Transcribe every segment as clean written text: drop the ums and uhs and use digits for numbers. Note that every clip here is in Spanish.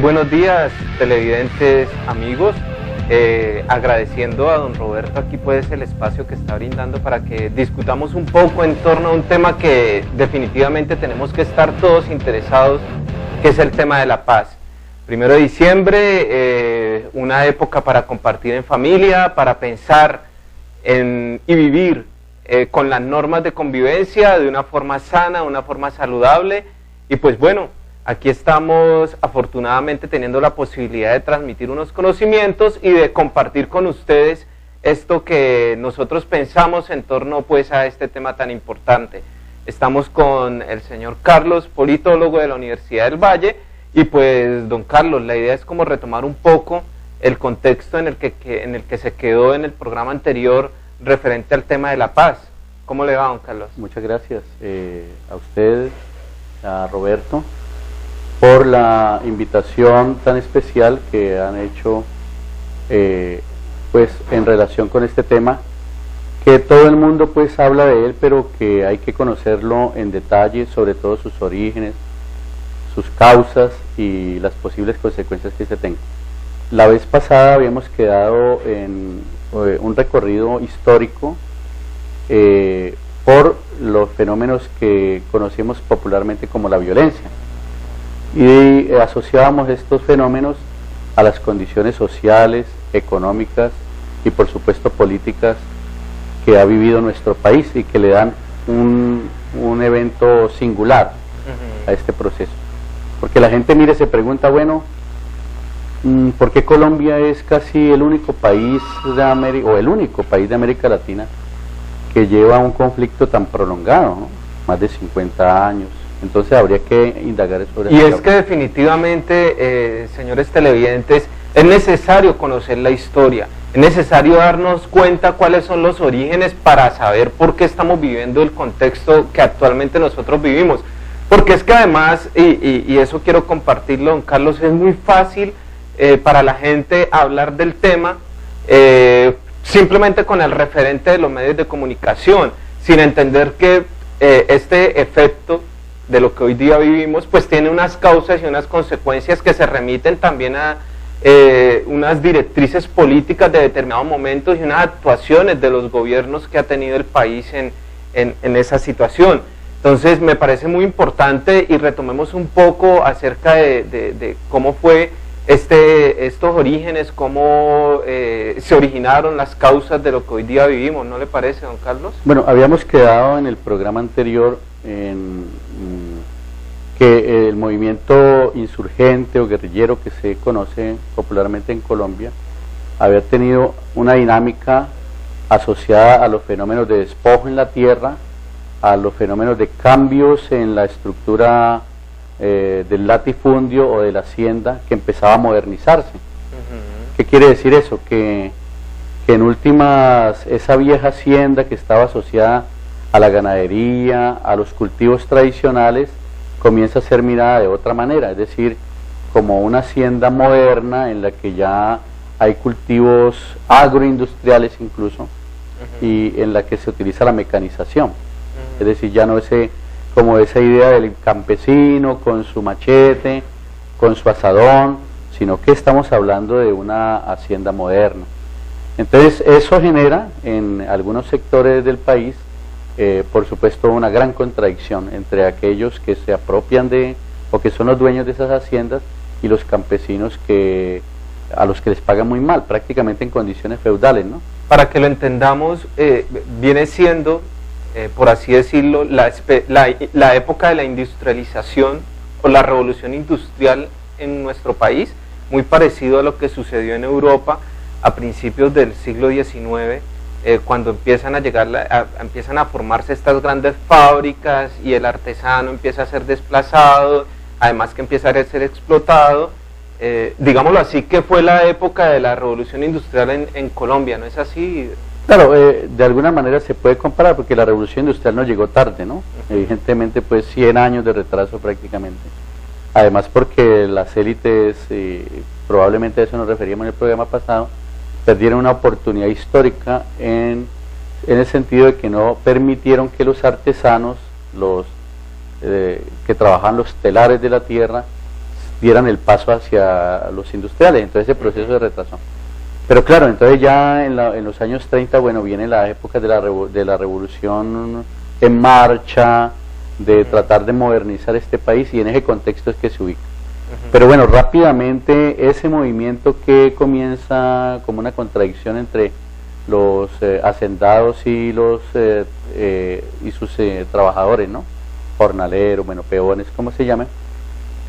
buenos días, televidentes, amigos. Agradeciendo a don Roberto aquí pues el espacio que está brindando para que discutamos un poco en torno a un tema que definitivamente tenemos que estar todos interesados, que es el tema de la paz. 1 de diciembre, una época para compartir en familia, para pensar y vivir con las normas de convivencia de una forma sana, de una forma saludable. Y pues bueno, aquí estamos afortunadamente teniendo la posibilidad de transmitir unos conocimientos y de compartir con ustedes esto que nosotros pensamos en torno pues a este tema tan importante. Estamos con el señor Carlos, politólogo de la Universidad del Valle, y pues don Carlos, la idea es como retomar un poco el contexto en el que se quedó en el programa anterior referente al tema de la paz. ¿Cómo le va, don Carlos? Muchas gracias a usted, a Roberto, por la invitación tan especial que han hecho pues en relación con este tema, que todo el mundo pues habla de él, pero que hay que conocerlo en detalle, sobre todo sus orígenes, sus causas y las posibles consecuencias que se tengan. La vez pasada habíamos quedado en un recorrido histórico por los fenómenos que conocemos popularmente como la violencia, y asociábamos estos fenómenos a las condiciones sociales, económicas y por supuesto políticas que ha vivido nuestro país y que le dan un evento singular a este proceso. Porque la gente se pregunta, bueno, ¿por qué Colombia es casi el único país de América, o el único país de América Latina que lleva un conflicto tan prolongado, ¿no? Más de 50 años? Entonces habría que indagar sobre eso. Y es que definitivamente, señores televidentes, es necesario conocer la historia, es necesario darnos cuenta cuáles son los orígenes para saber por qué estamos viviendo el contexto que actualmente nosotros vivimos. Porque es que además, y eso quiero compartirlo, don Carlos, es muy fácil para la gente hablar del tema simplemente con el referente de los medios de comunicación, sin entender que este efecto de lo que hoy día vivimos, pues tiene unas causas y unas consecuencias que se remiten también a unas directrices políticas de determinados momentos y unas actuaciones de los gobiernos que ha tenido el país en esa situación. Entonces me parece muy importante y retomemos un poco acerca de cómo fue estos orígenes, cómo se originaron las causas de lo que hoy día vivimos, ¿no le parece, don Carlos? Bueno, habíamos quedado en el programa anterior en que el movimiento insurgente o guerrillero que se conoce popularmente en Colombia había tenido una dinámica asociada a los fenómenos de despojo en la tierra, a los fenómenos de cambios en la estructura del latifundio o de la hacienda que empezaba a modernizarse. ¿Qué quiere decir eso? Que en últimas esa vieja hacienda que estaba asociada a la ganadería, a los cultivos tradicionales, comienza a ser mirada de otra manera, es decir, como una hacienda moderna en la que ya hay cultivos agroindustriales incluso, y en la que se utiliza la mecanización. Es decir, ya no como esa idea del campesino con su machete, con su asadón, sino que estamos hablando de una hacienda moderna. Entonces eso genera en algunos sectores del país, por supuesto, una gran contradicción entre aquellos que se apropian o que son los dueños de esas haciendas y los campesinos a los que les pagan muy mal, prácticamente en condiciones feudales, ¿no? Para que lo entendamos, viene siendo, por así decirlo, la época de la industrialización o la revolución industrial en nuestro país, muy parecido a lo que sucedió en Europa a principios del siglo XIX, cuando empiezan empiezan a formarse estas grandes fábricas y el artesano empieza a ser desplazado, además que empieza a ser explotado. Digámoslo así, que fue la época de la revolución industrial en Colombia, ¿no es así? Claro, de alguna manera se puede comparar, porque la revolución industrial no llegó tarde, ¿no? Evidentemente, pues 100 años de retraso prácticamente. Además porque las élites, probablemente a eso nos referíamos en el programa pasado, perdieron una oportunidad histórica en el sentido de que no permitieron que los artesanos, que trabajaban los telares de la tierra, dieran el paso hacia los industriales, entonces ese proceso se retrasó. Pero claro, entonces ya en los años 30, bueno, viene la época de la revolución en marcha, de tratar de modernizar este país, y en ese contexto es que se ubica. Pero bueno, rápidamente ese movimiento que comienza como una contradicción entre los hacendados y sus trabajadores, ¿no? Jornaleros, bueno, peones, como se llaman.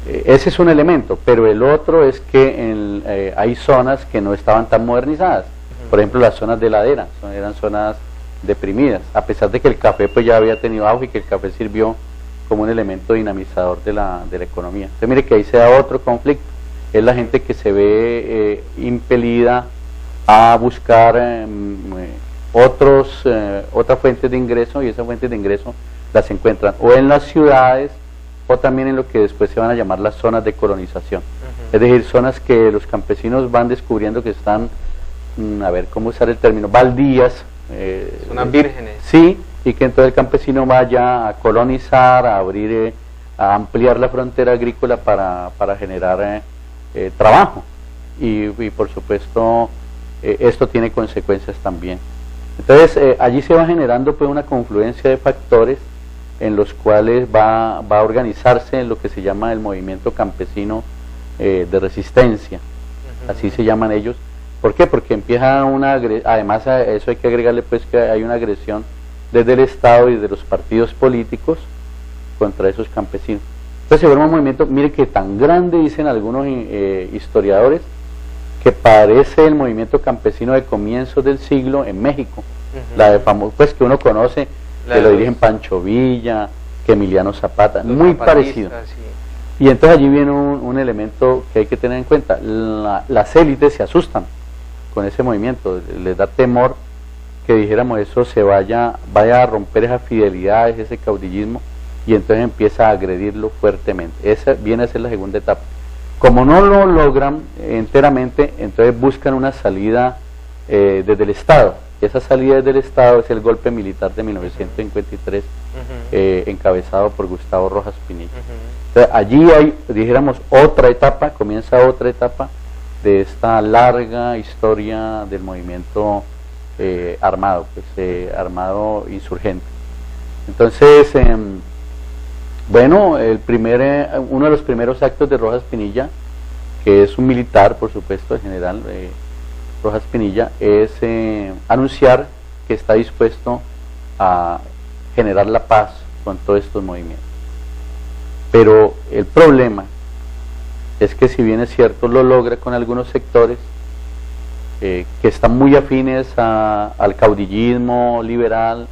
Ese es un elemento, pero el otro es que hay zonas que no estaban tan modernizadas. Por ejemplo, las zonas de ladera, eran zonas deprimidas, a pesar de que el café pues ya había tenido auge y que el café sirvió como un elemento dinamizador de la economía. Entonces mire que ahí se da otro conflicto, es la gente que se ve impelida a buscar otras fuentes de ingreso, y esas fuentes de ingreso las encuentran o en las ciudades o también en lo que después se van a llamar las zonas de colonización. Es decir, zonas que los campesinos van descubriendo que están, a ver cómo usar el término, baldías. Zonas vírgenes. Sí, y que entonces el campesino vaya a colonizar, a abrir, a ampliar la frontera agrícola para generar trabajo. Y por supuesto, esto tiene consecuencias también. Entonces, allí se va generando pues una confluencia de factores en los cuales va a organizarse en lo que se llama el movimiento campesino de resistencia, así se llaman ellos. ¿Por qué? Porque empieza además a eso hay que agregarle pues que hay una agresión desde el Estado y de los partidos políticos contra esos campesinos. Entonces se forma un movimiento, mire que tan grande, dicen algunos historiadores, que parece el movimiento campesino de comienzos del siglo en México, la de famoso, pues que uno conoce, que lo dirigen Pancho Villa, que Emiliano Zapata, muy parecido. Sí. Y entonces allí viene un elemento que hay que tener en cuenta, las élites se asustan con ese movimiento, les da temor que dijéramos eso vaya a romper esas fidelidades, ese caudillismo, y entonces empieza a agredirlo fuertemente. Esa viene a ser la segunda etapa. Como no lo logran enteramente, entonces buscan una salida desde el Estado. Esa salida desde el Estado es el golpe militar de 1953, encabezado por Gustavo Rojas Pinilla. Entonces, allí hay, dijéramos, otra etapa, comienza otra etapa de esta larga historia del movimiento armado, pues, armado insurgente. Entonces, bueno, uno de los primeros actos de Rojas Pinilla, que es un militar, por supuesto, el general Rojas Pinilla, es anunciar que está dispuesto a generar la paz con todos estos movimientos. Pero el problema es que, si bien es cierto, lo logra con algunos sectores que están muy afines al caudillismo liberal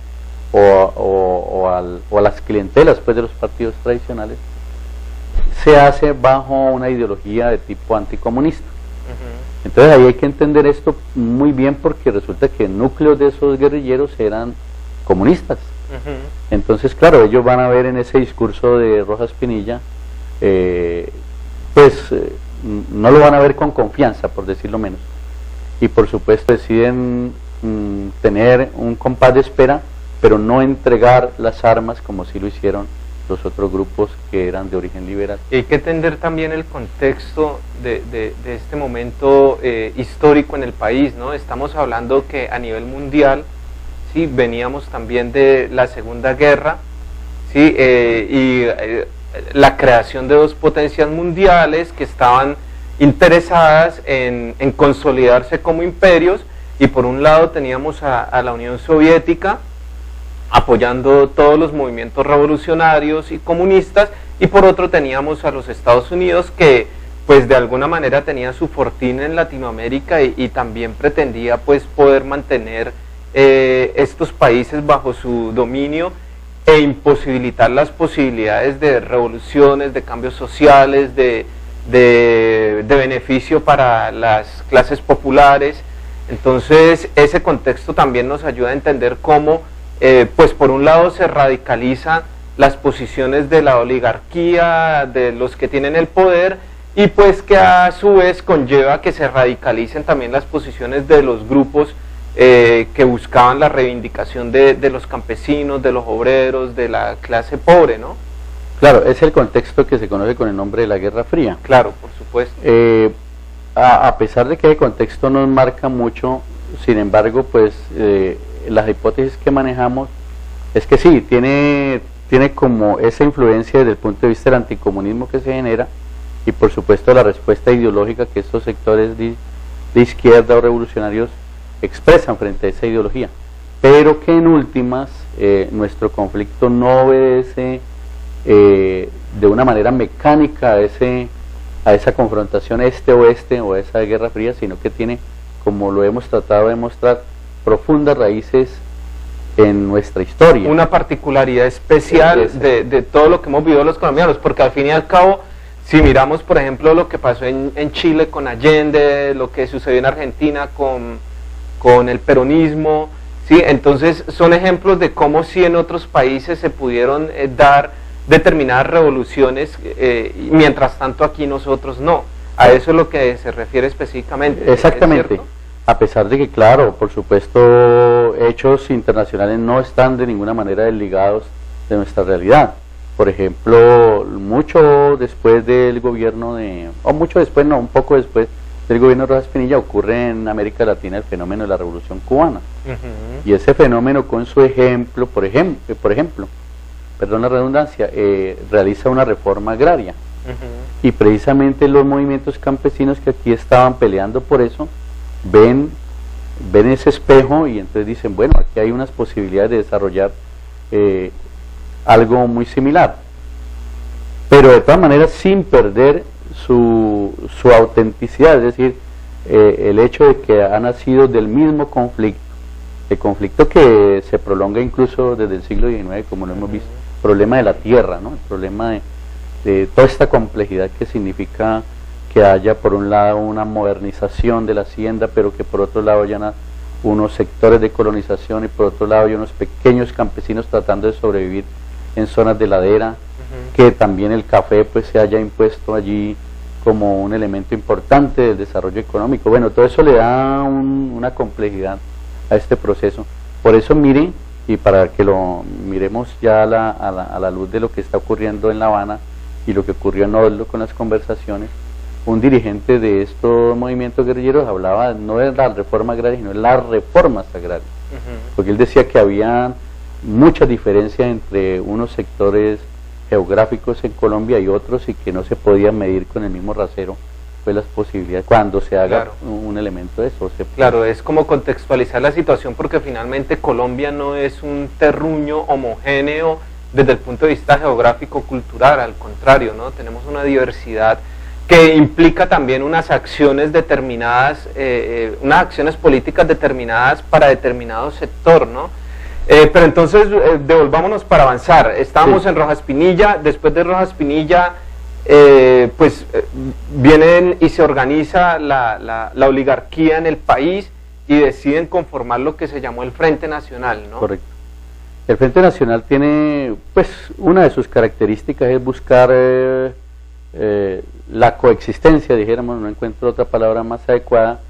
o a las clientelas pues, de los partidos tradicionales, se hace bajo una ideología de tipo anticomunista. Entonces ahí hay que entender esto muy bien, porque resulta que el núcleo de esos guerrilleros eran comunistas. Entonces, claro, ellos van a ver en ese discurso de Rojas Pinilla, no lo van a ver con confianza, por decirlo menos. Y por supuesto deciden tener un compás de espera, pero no entregar las armas como sí lo hicieron los otros grupos que eran de origen liberal. Y hay que entender también el contexto de este momento histórico en el país, ¿no? Estamos hablando que a nivel mundial, sí, veníamos también de la Segunda Guerra, sí, la creación de dos potencias mundiales que estaban interesadas en consolidarse como imperios, y por un lado teníamos a la Unión Soviética apoyando todos los movimientos revolucionarios y comunistas, y por otro teníamos a los Estados Unidos, que pues de alguna manera tenía su fortín en Latinoamérica y también pretendía pues poder mantener estos países bajo su dominio e imposibilitar las posibilidades de revoluciones, de cambios sociales, de beneficio para las clases populares. Entonces ese contexto también nos ayuda a entender cómo pues por un lado se radicalizan las posiciones de la oligarquía, de los que tienen el poder, y pues que a su vez conlleva que se radicalicen también las posiciones de los grupos que buscaban la reivindicación de los campesinos, de los obreros, de la clase pobre, ¿no? Claro, es el contexto que se conoce con el nombre de la Guerra Fría. Claro, por supuesto. A pesar de que el contexto nos marca mucho, sin embargo, pues las hipótesis que manejamos es que sí, tiene como esa influencia desde el punto de vista del anticomunismo que se genera, y por supuesto la respuesta ideológica que estos sectores de izquierda o revolucionarios expresan frente a esa ideología, pero que en últimas nuestro conflicto no obedece de una manera mecánica a esa confrontación este-oeste o a esa Guerra Fría, sino que tiene, como lo hemos tratado de mostrar, profundas raíces en nuestra historia. Una particularidad especial de todo lo que hemos vivido los colombianos, porque al fin y al cabo, si miramos por ejemplo lo que pasó en Chile con Allende, lo que sucedió en Argentina con el peronismo, ¿sí? Entonces son ejemplos de cómo sí en otros países se pudieron dar determinadas revoluciones, mientras tanto aquí nosotros no. A eso es lo que se refiere específicamente. Exactamente. A pesar de que, claro, por supuesto, hechos internacionales no están de ninguna manera desligados de nuestra realidad. Por ejemplo, mucho después del gobierno un poco después del gobierno de Rojas Pinilla, ocurre en América Latina el fenómeno de la Revolución Cubana. Y ese fenómeno, con su ejemplo, por ejemplo, perdón la redundancia, realiza una reforma agraria. Y precisamente los movimientos campesinos que aquí estaban peleando por eso, ven ese espejo y entonces dicen, bueno, aquí hay unas posibilidades de desarrollar algo muy similar, pero de todas maneras sin perder su autenticidad, es decir, el hecho de que ha nacido del mismo conflicto, el conflicto que se prolonga incluso desde el siglo XIX, como lo hemos visto, el problema de la tierra, ¿no? El problema de toda esta complejidad que significa que haya por un lado una modernización de la hacienda, pero que por otro lado hayan unos sectores de colonización y por otro lado hay unos pequeños campesinos tratando de sobrevivir en zonas de ladera, que también el café pues se haya impuesto allí como un elemento importante del desarrollo económico. Bueno, todo eso le da una complejidad a este proceso. Por eso miren, y para que lo miremos ya a la luz de lo que está ocurriendo en La Habana y lo que ocurrió en Oslo con las conversaciones, un dirigente de estos movimientos guerrilleros hablaba no de la reforma agraria, sino de las reformas agrarias, porque él decía que había mucha diferencia entre unos sectores geográficos en Colombia y otros, y que no se podía medir con el mismo rasero pues las posibilidades cuando se haga un elemento de eso. Claro, es como contextualizar la situación, porque finalmente Colombia no es un terruño homogéneo desde el punto de vista geográfico cultural, al contrario, ¿no? Tenemos una diversidad que implica también unas acciones determinadas, unas acciones políticas determinadas para determinado sector, ¿no? Pero entonces, devolvámonos para avanzar. Estábamos en Rojas Pinilla. Después de Rojas Pinilla, vienen y se organiza la oligarquía en el país y deciden conformar lo que se llamó el Frente Nacional, ¿no? Correcto. El Frente Nacional tiene, pues, una de sus características es buscar la coexistencia, dijéramos, no encuentro otra palabra más adecuada,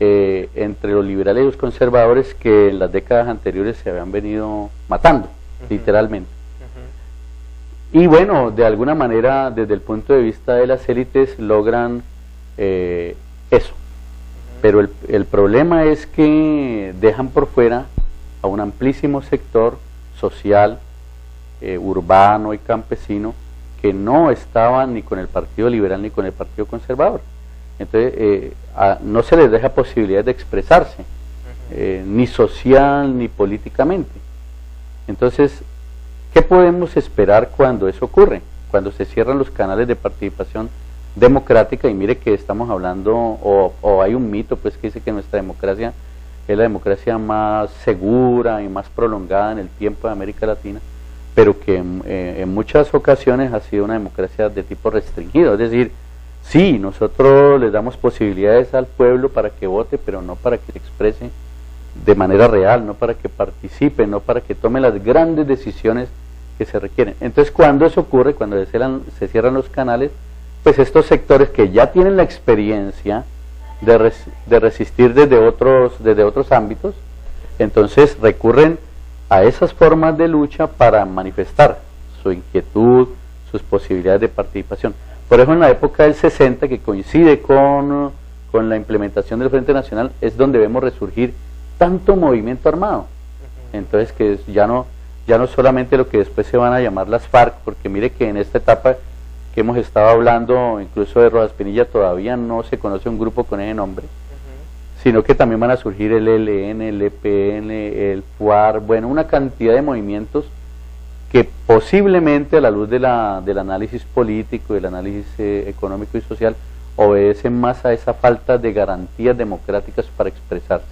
entre los liberales y los conservadores, que en las décadas anteriores se habían venido matando, literalmente. Y bueno, de alguna manera, desde el punto de vista de las élites, logran eso. Pero el problema es que dejan por fuera a un amplísimo sector social, urbano y campesino, que no estaban ni con el Partido Liberal ni con el Partido Conservador. Entonces, no se les deja posibilidad de expresarse, ni social ni políticamente. Entonces, ¿qué podemos esperar cuando eso ocurre? Cuando se cierran los canales de participación democrática, y mire que estamos hablando, o hay un mito pues que dice que nuestra democracia es la democracia más segura y más prolongada en el tiempo de América Latina, pero que en muchas ocasiones ha sido una democracia de tipo restringido, es decir, sí, nosotros les damos posibilidades al pueblo para que vote, pero no para que se exprese de manera real, no para que participe, no para que tome las grandes decisiones que se requieren. Entonces, cuando eso ocurre, cuando se cierran los canales, pues estos sectores que ya tienen la experiencia de resistir desde otros ámbitos, entonces recurren a esas formas de lucha para manifestar su inquietud, sus posibilidades de participación. Por eso en la época del 60, que coincide con la implementación del Frente Nacional, es donde vemos resurgir tanto movimiento armado. Entonces que ya no solamente lo que después se van a llamar las FARC, porque mire que en esta etapa que hemos estado hablando, incluso de Rojas Pinilla, todavía no se conoce un grupo con ese nombre, sino que también van a surgir el ELN, el EPN, el FUAR, bueno, una cantidad de movimientos que posiblemente a la luz del análisis político, del análisis económico y social, obedecen más a esa falta de garantías democráticas para expresarse.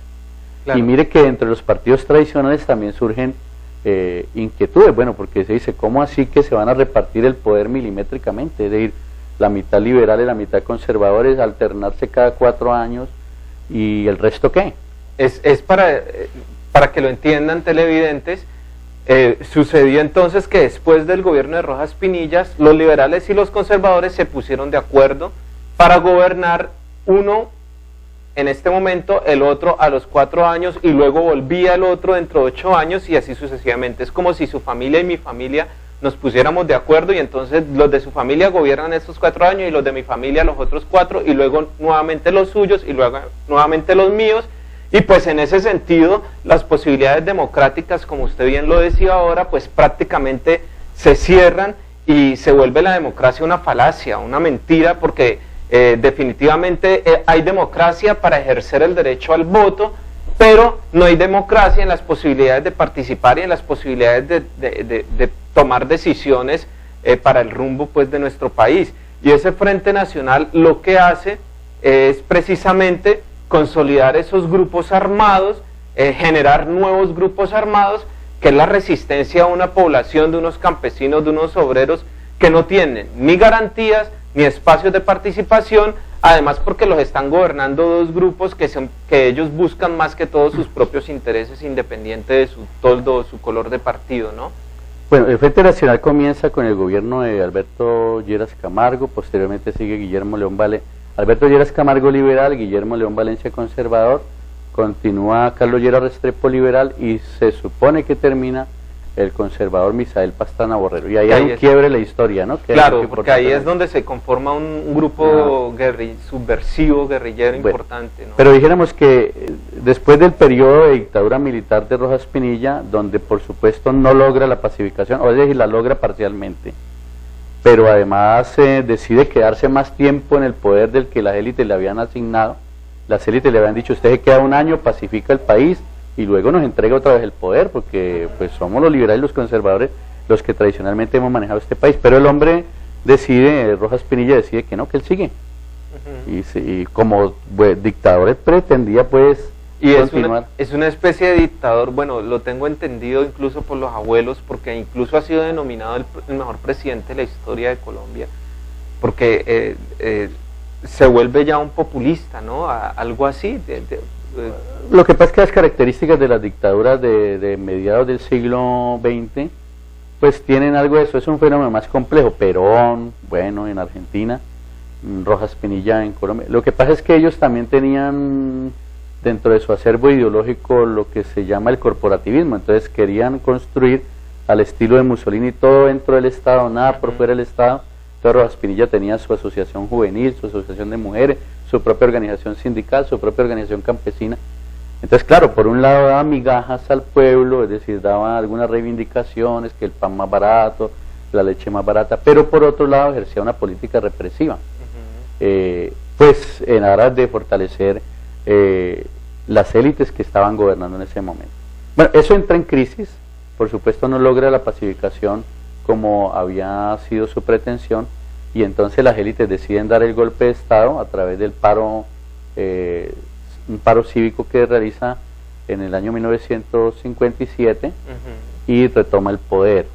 Claro. Y mire que entre los partidos tradicionales también surgen inquietudes, bueno, porque se dice, ¿cómo así que se van a repartir el poder milimétricamente? Es decir, la mitad liberales, la mitad conservadores, alternarse cada 4 años, ¿y el resto qué? Es para que lo entiendan televidentes, sucedió entonces que después del gobierno de Rojas Pinilla, los liberales y los conservadores se pusieron de acuerdo para gobernar, uno en este momento, el otro a los 4 años, y luego volvía el otro dentro de 8 años, y así sucesivamente. Es como si su familia y mi familia nos pusiéramos de acuerdo, y entonces los de su familia gobiernan estos 4 años, y los de mi familia los otros 4, y luego nuevamente los suyos, y luego nuevamente los míos. Y pues en ese sentido, las posibilidades democráticas, como usted bien lo decía ahora, pues prácticamente se cierran, y se vuelve la democracia una falacia, una mentira, porque definitivamente hay democracia para ejercer el derecho al voto, pero no hay democracia en las posibilidades de participar y en las posibilidades de tomar decisiones para el rumbo, pues, de nuestro país. Y ese Frente Nacional lo que hace es precisamente consolidar esos grupos armados, generar nuevos grupos armados, que es la resistencia a una población, de unos campesinos, de unos obreros que no tienen ni garantías ni espacios de participación, además porque los están gobernando dos grupos que ellos buscan más que todos sus propios intereses, independiente de su toldo o su color de partido, ¿no? Bueno, el Frente Nacional comienza con el gobierno de Alberto Lleras Camargo, posteriormente sigue Guillermo León Valencia, Alberto Lleras Camargo liberal, Guillermo León Valencia conservador, continúa Carlos Lleras Restrepo liberal, y se supone que termina el conservador Misael Pastrana Borrero, y ahí hay un quiebre en la historia, ¿no? Claro, porque ahí es donde se conforma un grupo subversivo, guerrillero, importante, ¿no? Pero dijéramos que después del periodo de dictadura militar de Rojas Pinilla, donde por supuesto no logra la pacificación, o es decir, la logra parcialmente, pero además decide quedarse más tiempo en el poder del que las élites le habían asignado. Las élites le habían dicho, usted se queda 1 año, pacifica el país, y luego nos entrega otra vez el poder, porque pues somos los liberales y los conservadores los que tradicionalmente hemos manejado este país. Pero el hombre decide, Rojas Pinilla decide que no, que él sigue. Y como dictador él pretendía pues continuar. Es una especie de dictador, bueno, lo tengo entendido incluso por los abuelos, porque incluso ha sido denominado el mejor presidente de la historia de Colombia, porque se vuelve ya un populista, ¿no? Algo así. Lo que pasa es que las características de las dictaduras de mediados del siglo XX pues tienen algo de eso, es un fenómeno más complejo. Perón, bueno, en Argentina, Rojas Pinilla en Colombia. Lo que pasa es que ellos también tenían dentro de su acervo ideológico lo que se llama el corporativismo, entonces querían construir al estilo de Mussolini todo dentro del Estado, nada por fuera del Estado. Entonces Rojas Pinilla tenía su asociación juvenil, su asociación de mujeres, su propia organización sindical, su propia organización campesina. Entonces, claro, por un lado daba migajas al pueblo, es decir, daba algunas reivindicaciones, que el pan más barato, la leche más barata, pero por otro lado ejercía una política represiva, pues en aras de fortalecer las élites que estaban gobernando en ese momento. Bueno, eso entra en crisis, por supuesto no logra la pacificación como había sido su pretensión, y entonces las élites deciden dar el golpe de Estado a través del paro, un paro cívico que realiza en el año 1957, y retoma el poder.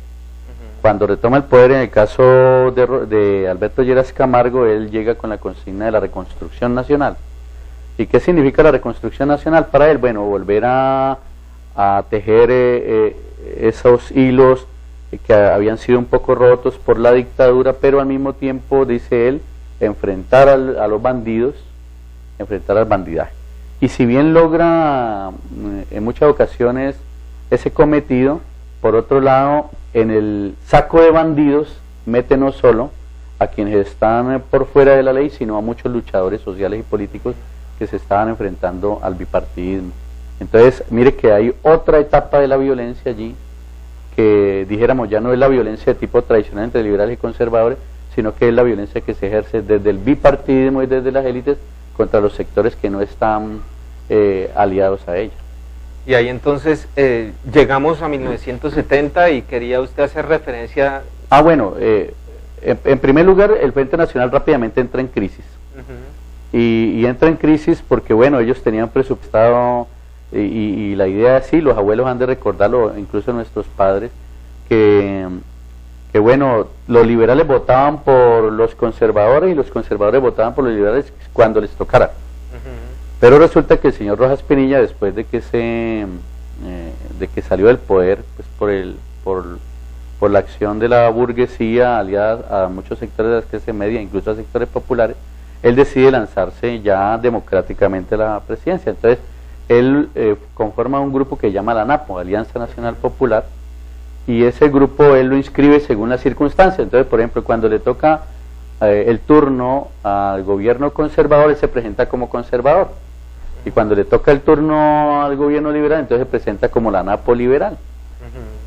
Cuando retoma el poder, en el caso de Alberto Lleras Camargo, él llega con la consigna de la reconstrucción nacional. ¿Y qué significa la reconstrucción nacional para él? Bueno, volver a tejer esos hilos que habían sido un poco rotos por la dictadura, pero al mismo tiempo, dice él, enfrentar a los bandidos, enfrentar al bandidaje. Y si bien logra en muchas ocasiones ese cometido, por otro lado, en el saco de bandidos mete no solo a quienes están por fuera de la ley, sino a muchos luchadores sociales y políticos que se estaban enfrentando al bipartidismo. Entonces, mire que hay otra etapa de la violencia allí, que dijéramos ya no es la violencia de tipo tradicional entre liberales y conservadores, sino que es la violencia que se ejerce desde el bipartidismo y desde las élites contra los sectores que no están aliados a ella. Y ahí entonces llegamos a 1970 y quería usted hacer referencia... Bueno, en primer lugar, el Frente Nacional rápidamente entra en crisis. Y entra en crisis porque, bueno, ellos tenían presupuestado, y la idea es, sí, los abuelos han de recordarlo, incluso nuestros padres, que bueno, los liberales votaban por los conservadores y los conservadores votaban por los liberales cuando les tocara. Pero resulta que el señor Rojas Pinilla, después de que salió del poder, pues por la acción de la burguesía aliada a muchos sectores de la clase media, incluso a sectores populares, él decide lanzarse ya democráticamente a la presidencia. Entonces, él conforma un grupo que llama la ANAPO, Alianza Nacional Popular, y ese grupo él lo inscribe según las circunstancias. Entonces, por ejemplo, cuando le toca el turno al gobierno conservador, él se presenta como conservador, y cuando le toca el turno al gobierno liberal, entonces se presenta como la ANAPO liberal.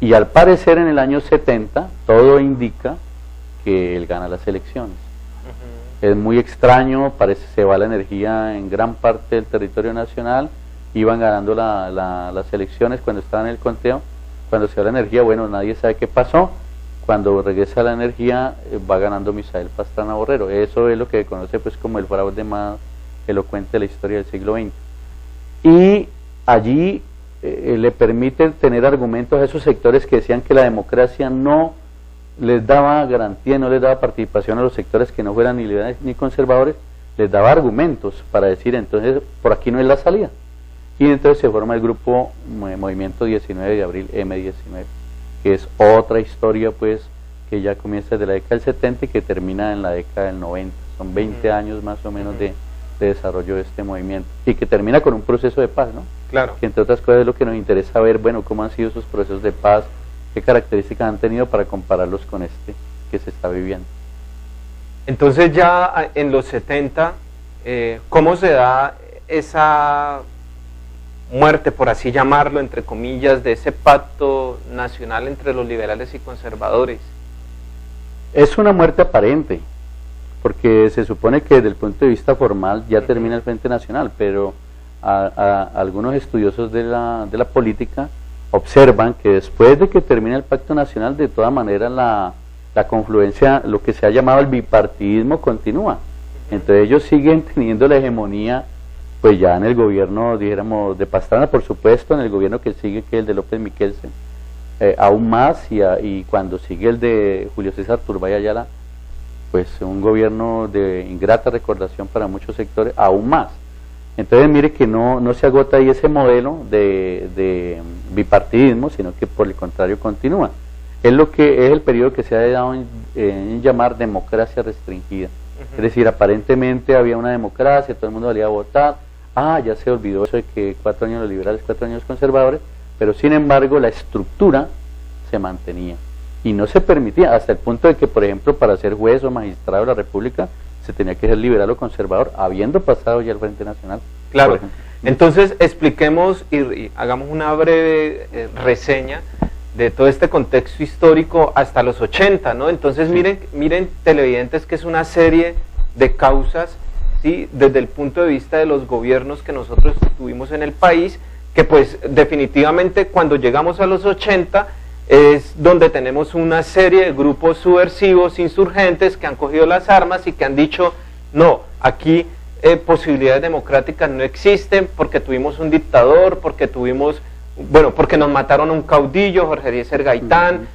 Y al parecer en el año 70 todo indica que él gana las elecciones. Es muy extraño, parece que se va la energía en gran parte del territorio nacional, iban ganando las elecciones cuando estaban en el conteo. Cuando se va la energía, bueno, nadie sabe qué pasó. Cuando regresa la energía, va ganando Misael Pastrana Borrero. Eso es lo que se conoce pues como el fraude más elocuente de la historia del siglo XX. Y allí le permiten tener argumentos a esos sectores que decían que la democracia no les daba garantía, no les daba participación a los sectores que no fueran ni liberales ni conservadores, les daba argumentos para decir, entonces, por aquí no es la salida. Y entonces se forma el grupo Movimiento 19 de Abril, M19, que es otra historia pues que ya comienza desde la década del 70 y que termina en la década del 90. Son 20 años más o menos de desarrollo de este movimiento, y que termina con un proceso de paz, ¿no? Claro. Que entre otras cosas es lo que nos interesa ver, bueno, cómo han sido esos procesos de paz, qué características han tenido para compararlos con este que se está viviendo. Entonces ya en los 70, ¿cómo se da esa muerte, por así llamarlo, entre comillas, de ese pacto nacional entre los liberales y conservadores? Es una muerte aparente, porque se supone que desde el punto de vista formal ya termina el Frente Nacional, pero algunos estudiosos de la política observan que después de que termina el Pacto Nacional, de todas maneras la confluencia, lo que se ha llamado el bipartidismo, continúa. Entonces ellos siguen teniendo la hegemonía, pues ya en el gobierno, dijéramos, de Pastrana, por supuesto, en el gobierno que sigue, que es el de López Michelsen, aún más, y cuando sigue el de Julio César Turbay Ayala, pues un gobierno de ingrata recordación para muchos sectores, aún más. Entonces mire que no se agota ahí ese modelo de bipartidismo, sino que por el contrario continúa. Es lo que es el periodo que se ha dado en llamar democracia restringida. Es decir, aparentemente había una democracia, todo el mundo valía a votar, ya se olvidó eso de que 4 años los liberales, 4 años los conservadores, pero sin embargo la estructura se mantenía. Y no se permitía, hasta el punto de que, por ejemplo, para ser juez o magistrado de la República, se tenía que ser liberal o conservador, habiendo pasado ya el Frente Nacional. Claro. Entonces, expliquemos y hagamos una breve reseña de todo este contexto histórico hasta los 80, ¿no? Entonces, miren, televidentes, que es una serie de causas, ¿sí?, desde el punto de vista de los gobiernos que nosotros tuvimos en el país, que pues definitivamente cuando llegamos a los 80, es donde tenemos una serie de grupos subversivos, insurgentes, que han cogido las armas y que han dicho, no, aquí posibilidades democráticas no existen, porque tuvimos un dictador, porque nos mataron a un caudillo, Jorge Eliezer Gaitán,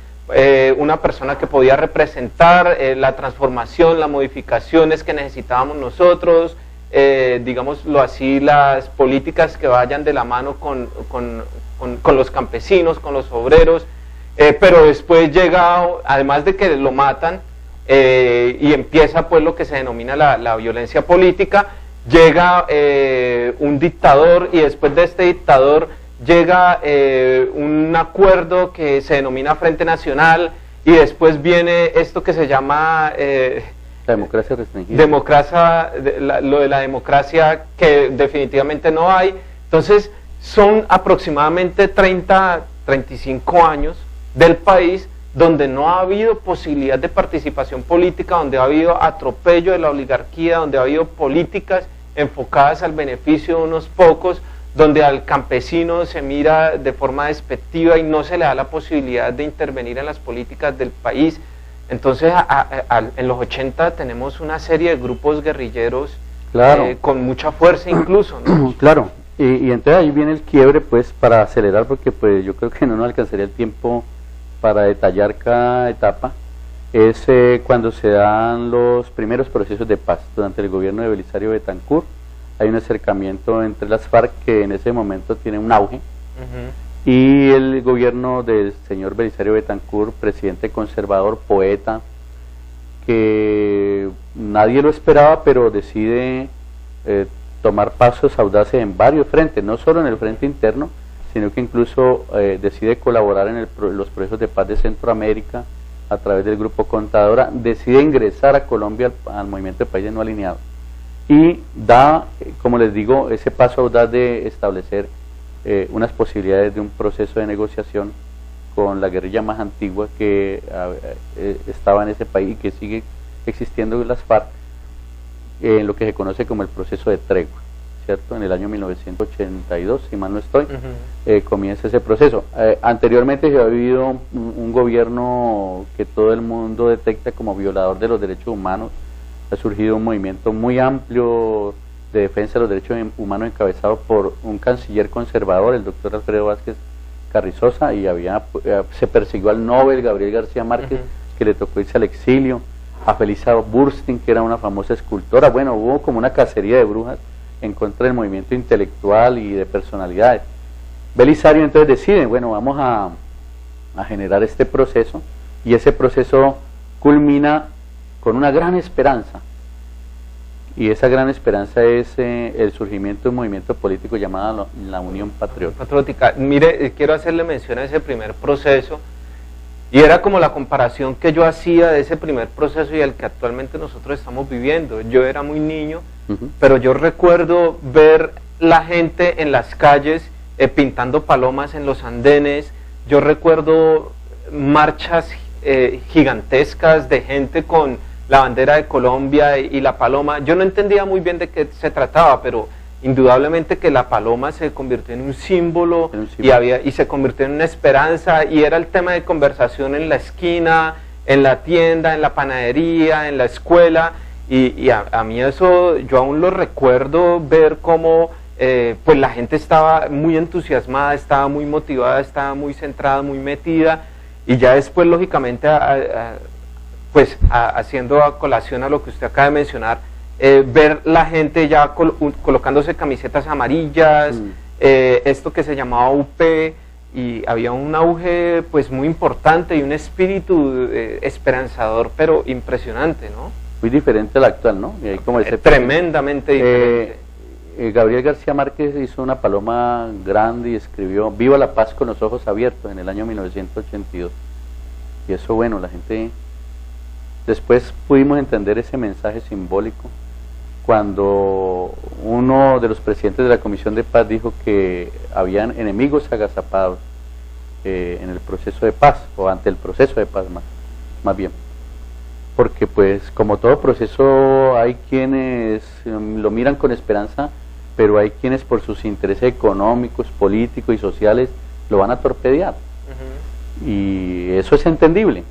una persona que podía representar la transformación, las modificaciones que necesitábamos nosotros, digámoslo así, las políticas que vayan de la mano con los campesinos, con los obreros. Pero después llega, además de que lo matan, y empieza pues lo que se denomina la violencia política, llega un dictador, y después de este dictador llega un acuerdo que se denomina Frente Nacional, y después viene esto que se llama la democracia restringida. Lo de la democracia que definitivamente no hay. Entonces son aproximadamente 35 años del país donde no ha habido posibilidad de participación política, donde ha habido atropello de la oligarquía, donde ha habido políticas enfocadas al beneficio de unos pocos, donde al campesino se mira de forma despectiva y no se le da la posibilidad de intervenir en las políticas del país. Entonces en los 80 tenemos una serie de grupos guerrilleros, claro, con mucha fuerza incluso, ¿no? Claro, y entonces ahí viene el quiebre, pues, para acelerar, porque pues yo creo que no nos alcanzaría el tiempo para detallar cada etapa. Es cuando se dan los primeros procesos de paz durante el gobierno de Belisario Betancur. Hay un acercamiento entre las FARC que en ese momento tiene un auge, y el gobierno del señor Belisario Betancur, presidente conservador, poeta, que nadie lo esperaba, pero decide tomar pasos audaces en varios frentes, no solo en el frente interno, sino que incluso decide colaborar en los procesos de paz de Centroamérica a través del grupo Contadora, decide ingresar a Colombia al movimiento de países no alineados y da, como les digo, ese paso audaz de establecer unas posibilidades de un proceso de negociación con la guerrilla más antigua que estaba en ese país y que sigue existiendo en las FARC, en lo que se conoce como el proceso de tregua, ¿cierto? En el año 1982, si mal no estoy, comienza ese proceso. Anteriormente se ha vivido un gobierno que todo el mundo detecta como violador de los derechos humanos. Ha surgido un movimiento muy amplio de defensa de los derechos humanos encabezado por un canciller conservador, el doctor Alfredo Vázquez Carrizosa, y se persiguió al Nobel Gabriel García Márquez, que le tocó irse al exilio, a Felisa Burstyn, que era una famosa escultora. Bueno, hubo como una cacería de brujas en contra del movimiento intelectual y de personalidades. Belisario entonces decide, bueno, vamos a generar este proceso, y ese proceso culmina con una gran esperanza, y esa gran esperanza es el surgimiento de un movimiento político llamado la Unión Patriótica. Mire, quiero hacerle mención a ese primer proceso, y era como la comparación que yo hacía de ese primer proceso y el que actualmente nosotros estamos viviendo. Yo era muy niño, pero yo recuerdo ver la gente en las calles pintando palomas en los andenes. Yo recuerdo marchas gigantescas de gente con la bandera de Colombia y la paloma. Yo no entendía muy bien de qué se trataba, pero indudablemente que la paloma se convirtió en un símbolo, y se convirtió en una esperanza, y era el tema de conversación en la esquina, en la tienda, en la panadería, en la escuela, y a mí eso, yo aún lo recuerdo, ver cómo pues la gente estaba muy entusiasmada, estaba muy motivada, estaba muy centrada, muy metida, y ya después lógicamente haciendo a colación a lo que usted acaba de mencionar, ver la gente ya colocándose camisetas amarillas, esto que se llamaba UP, y había un auge pues muy importante y un espíritu esperanzador, pero impresionante, ¿no? Muy diferente al actual, ¿no? Y ahí como tremendamente diferente. Gabriel García Márquez hizo una paloma grande y escribió "Viva la paz con los ojos abiertos" en el año 1982, y eso, bueno, la gente después pudimos entender ese mensaje simbólico cuando uno de los presidentes de la Comisión de Paz dijo que habían enemigos agazapados en el proceso de paz, o ante el proceso de paz más bien, porque pues como todo proceso hay quienes lo miran con esperanza, pero hay quienes por sus intereses económicos, políticos y sociales lo van a torpedear, y eso es entendible.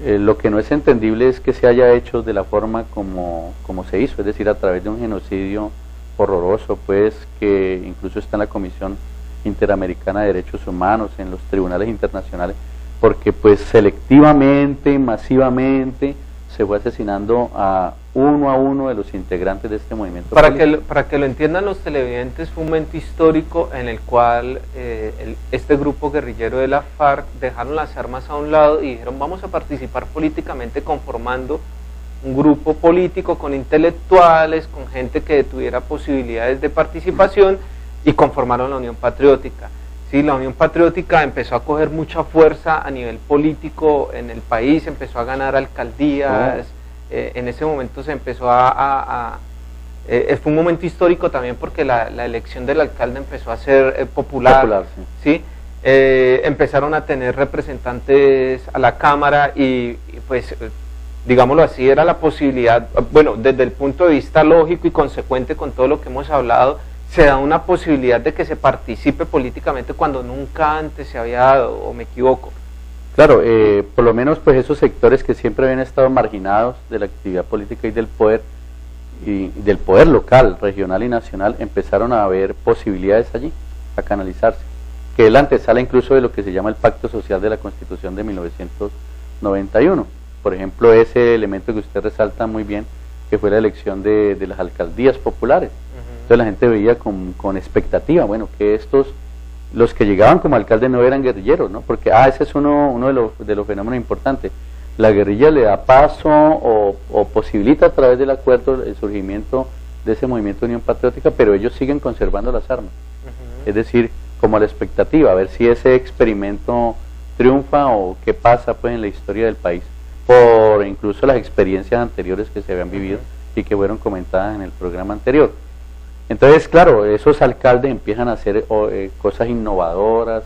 Lo que no es entendible es que se haya hecho de la forma como se hizo, es decir, a través de un genocidio horroroso, pues, que incluso está en la Comisión Interamericana de Derechos Humanos, en los tribunales internacionales, porque pues selectivamente, masivamente, se fue asesinando a uno de los integrantes de este movimiento. Para que lo entiendan los televidentes, fue un momento histórico en el cual este grupo guerrillero de la FARC dejaron las armas a un lado y dijeron: vamos a participar políticamente, conformando un grupo político con intelectuales, con gente que tuviera posibilidades de participación, y conformaron la Unión Patriótica. Sí, la Unión Patriótica empezó a coger mucha fuerza a nivel político en el país, empezó a ganar alcaldías, en ese momento se empezó fue un momento histórico también porque la elección del alcalde empezó a ser popular, ¿sí? Empezaron a tener representantes a la Cámara y pues, digámoslo así, era la posibilidad, bueno, desde el punto de vista lógico y consecuente con todo lo que hemos hablado, se da una posibilidad de que se participe políticamente cuando nunca antes se había dado, o me equivoco. Claro, por lo menos pues esos sectores que siempre habían estado marginados de la actividad política y del poder local, regional y nacional, empezaron a ver posibilidades allí, a canalizarse, que es la antesala incluso de lo que se llama el Pacto Social de la Constitución de 1991. Por ejemplo, ese elemento que usted resalta muy bien, que fue la elección de las alcaldías populares. Entonces la gente veía con expectativa, bueno, que los que llegaban como alcalde no eran guerrilleros, ¿no? Porque ese es uno de los fenómenos importantes. La guerrilla le da paso o posibilita a través del acuerdo el surgimiento de ese movimiento de Unión Patriótica, pero ellos siguen conservando las armas. Es decir, como a la expectativa, a ver si ese experimento triunfa o qué pasa pues en la historia del país, por incluso las experiencias anteriores que se habían vivido y que fueron comentadas en el programa anterior. Entonces, claro, esos alcaldes empiezan a hacer cosas innovadoras,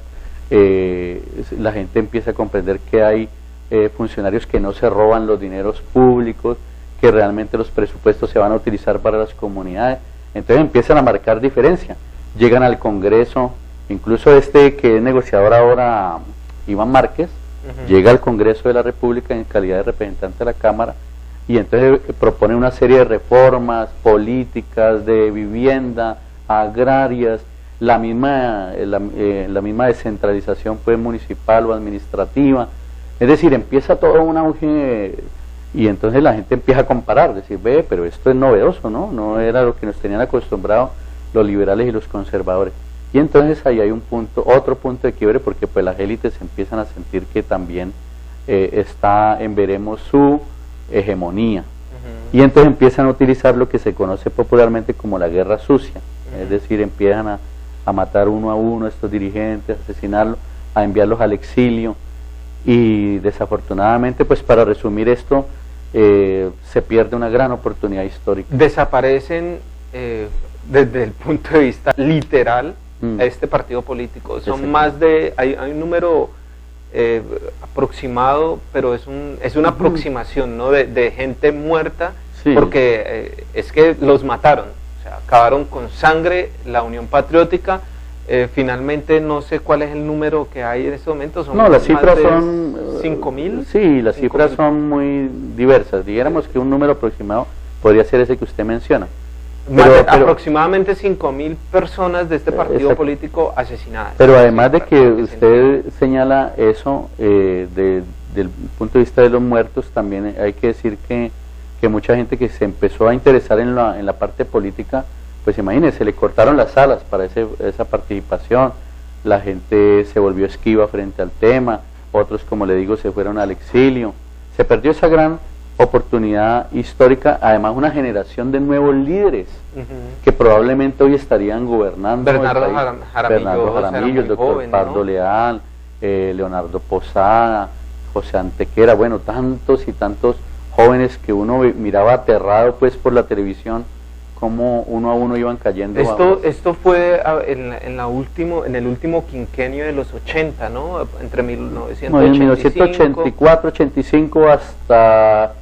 la gente empieza a comprender que hay funcionarios que no se roban los dineros públicos, que realmente los presupuestos se van a utilizar para las comunidades, entonces empiezan a marcar diferencia, llegan al Congreso, incluso que es negociador ahora, Iván Márquez, llega al Congreso de la República en calidad de representante de la Cámara, y entonces propone una serie de reformas políticas, de vivienda, agrarias, la misma descentralización pues municipal o administrativa, es decir, empieza todo un auge y entonces la gente empieza a comparar, decir, ve, pero esto es novedoso, ¿no? No era lo que nos tenían acostumbrados los liberales y los conservadores. Y entonces ahí hay otro punto de quiebre, porque pues las élites empiezan a sentir que también está en veremos su hegemonía, y entonces empiezan a utilizar lo que se conoce popularmente como la guerra sucia, es decir, empiezan a matar uno a uno a estos dirigentes, a asesinarlos, a enviarlos al exilio, y desafortunadamente, pues para resumir esto, se pierde una gran oportunidad histórica. Desaparecen desde el punto de vista literal este partido político, son más de, hay un número aproximado, pero es una aproximación, ¿no? de gente muerta, sí. Porque es que los mataron, o sea, acabaron con sangre la Unión Patriótica. Finalmente no sé cuál es el número que hay en este momento. No, las cifras son 5.000. Sí, las cifras son muy diversas. Dijéramos que un número aproximado podría ser ese que usted menciona. Pero aproximadamente 5.000 personas de este partido político asesinadas. Pero además de que usted señala eso, del punto de vista de los muertos, también hay que decir que mucha gente que se empezó a interesar en la parte política, pues imagínense, le cortaron las alas para esa participación, la gente se volvió esquiva frente al tema, otros, como le digo, se fueron al exilio, se perdió esa gran oportunidad histórica, además una generación de nuevos líderes que probablemente hoy estarían gobernando. Bernardo Jaramillo, el doctor joven, Pardo, ¿no? Leal, Leonardo Posada, José Antequera, bueno, tantos y tantos jóvenes que uno miraba aterrado pues por la televisión, como uno a uno iban cayendo. Esto fue en el último quinquenio de los 80, ¿no? Entre 1984, 85 hasta,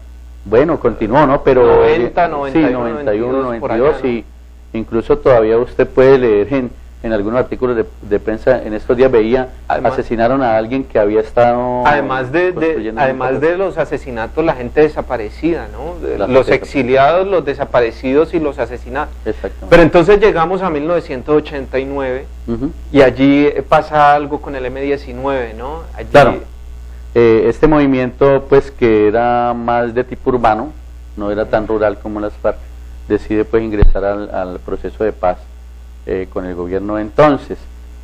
bueno, continuó, ¿no? Pero 90, 91, 92, ¿no? Y incluso todavía usted puede leer en algunos artículos de prensa, en estos días veía, asesinaron a alguien que había estado... Además de los asesinatos, la gente desaparecida, ¿no? Los exiliados, los desaparecidos y los asesinados. Exactamente. Pero entonces llegamos a 1989 y allí pasa algo con el M-19, ¿no? Allí... Claro, este movimiento pues que era más de tipo urbano, no era tan rural como las FARC, decide pues ingresar al proceso de paz con el gobierno de entonces,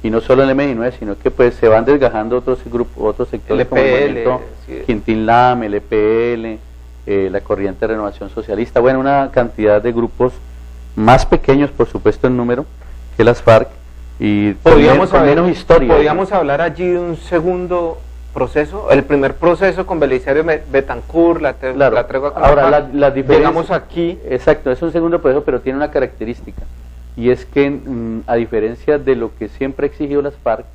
y no solo el M-19, sino que pues se van desgajando otros sectores como el movimiento Quintín Lame, el EPL, la Corriente de Renovación Socialista, bueno, una cantidad de grupos más pequeños por supuesto en número que las FARC, y podríamos con menos historia. Podríamos hablar allí de un segundo proceso, el primer proceso con Belisario Betancur, la tregua con ahora la diferencia, llegamos aquí. Exacto, es un segundo proceso, pero tiene una característica, y es que a diferencia de lo que siempre ha exigido las FARC,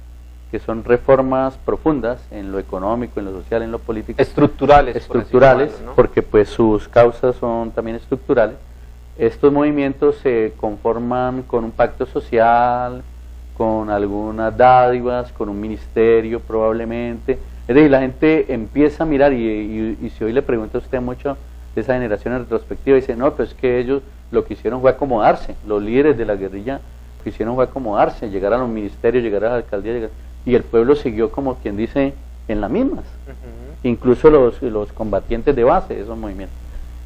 que son reformas profundas en lo económico, en lo social, en lo político, estructurales, ¿no? Porque pues sus causas son también estructurales. Estos movimientos se conforman con un pacto social, con algunas dádivas, con un ministerio probablemente. Es decir, la gente empieza a mirar y si hoy le pregunta a usted mucho de esa generación en retrospectiva, dice, no, pues es que ellos lo que hicieron fue acomodarse, los líderes de la guerrilla lo que hicieron fue acomodarse, llegar a los ministerios, llegar a la alcaldía, y el pueblo siguió, como quien dice, en las mismas. Incluso los combatientes de base de esos movimientos.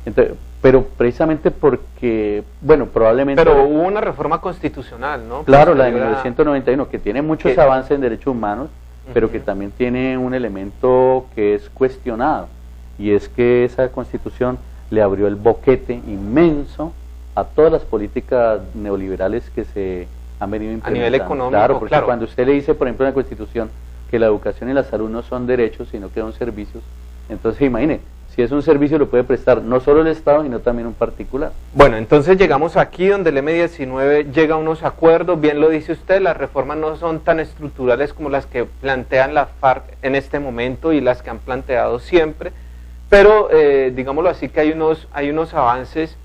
Entonces, pero precisamente porque, bueno, probablemente... Pero hubo una reforma constitucional, ¿no? Claro, la de 1991, que tiene muchos avances en derechos humanos, pero que también tiene un elemento que es cuestionado, y es que esa constitución le abrió el boquete inmenso a todas las políticas neoliberales que se han venido implementando. A nivel económico, claro, porque cuando usted le dice, por ejemplo, en la constitución que la educación y la salud no son derechos, sino que son servicios, entonces imagine, si es un servicio lo puede prestar no solo el Estado, sino también un particular. Bueno, entonces llegamos aquí donde el M19 llega a unos acuerdos, bien lo dice usted, las reformas no son tan estructurales como las que plantean la FARC en este momento y las que han planteado siempre, pero digámoslo así que hay unos avances,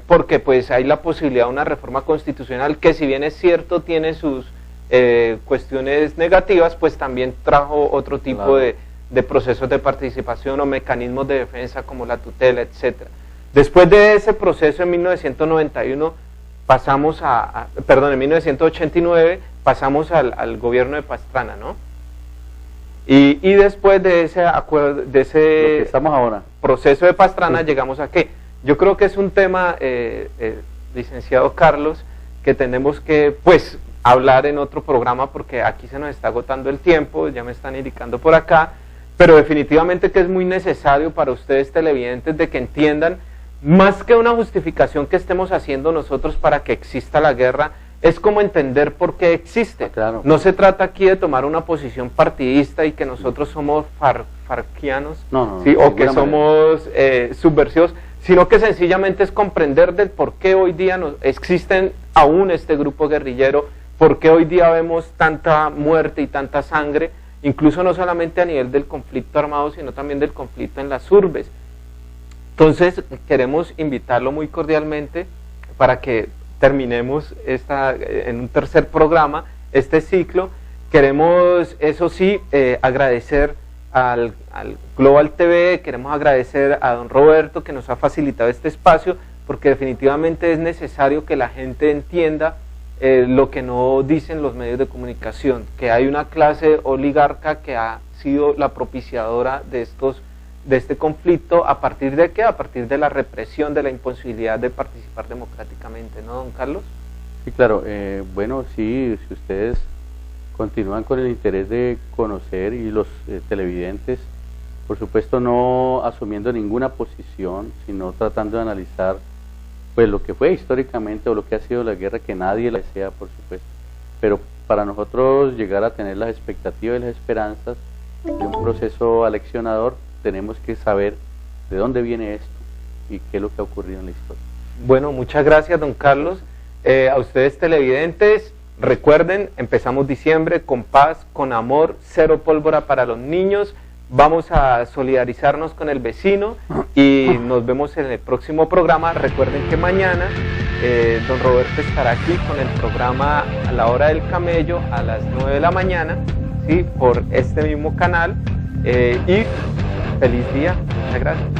porque pues hay la posibilidad de una reforma constitucional que, si bien es cierto tiene sus cuestiones negativas, pues también trajo otro tipo de procesos de participación o mecanismos de defensa como la tutela, etcétera. Después de ese proceso en 1991 pasamos en 1989 pasamos al gobierno de Pastrana, ¿no? Y después de ese acuerdo, de ese lo que estamos ahora, proceso de Pastrana, llegamos a qué. Yo creo que es un tema, licenciado Carlos, que tenemos que pues hablar en otro programa, porque aquí se nos está agotando el tiempo, ya me están indicando por acá, pero definitivamente que es muy necesario para ustedes televidentes de que entiendan, más que una justificación que estemos haciendo nosotros para que exista la guerra, es como entender por qué existe. Claro. No se trata aquí de tomar una posición partidista y que nosotros somos farquianos, ¿sí? O que somos subversivos, sino que sencillamente es comprender del por qué hoy día existen aún este grupo guerrillero, por qué hoy día vemos tanta muerte y tanta sangre, incluso no solamente a nivel del conflicto armado, sino también del conflicto en las urbes. Entonces queremos invitarlo muy cordialmente para que terminemos en un tercer programa este ciclo. Queremos, eso sí, agradecer al Global TV, queremos agradecer a don Roberto que nos ha facilitado este espacio, porque definitivamente es necesario que la gente entienda lo que no dicen los medios de comunicación, que hay una clase oligarca que ha sido la propiciadora de este conflicto. ¿A partir de qué? A partir de la represión, de la imposibilidad de participar democráticamente, ¿no, don Carlos? Sí, claro. Bueno, sí, si ustedes continúan con el interés de conocer, y los televidentes, por supuesto no asumiendo ninguna posición, sino tratando de analizar pues lo que fue históricamente o lo que ha sido la guerra, que nadie la desea, por supuesto, pero para nosotros llegar a tener las expectativas y las esperanzas de un proceso aleccionador, tenemos que saber de dónde viene esto y qué es lo que ha ocurrido en la historia. Bueno, muchas gracias, don Carlos. A ustedes televidentes, recuerden, empezamos diciembre con paz, con amor, cero pólvora para los niños. Vamos a solidarizarnos con el vecino y nos vemos en el próximo programa. Recuerden que mañana don Roberto estará aquí con el programa A la Hora del Camello a las 9 de la mañana, ¿sí? Por este mismo canal. Y feliz día. Muchas gracias.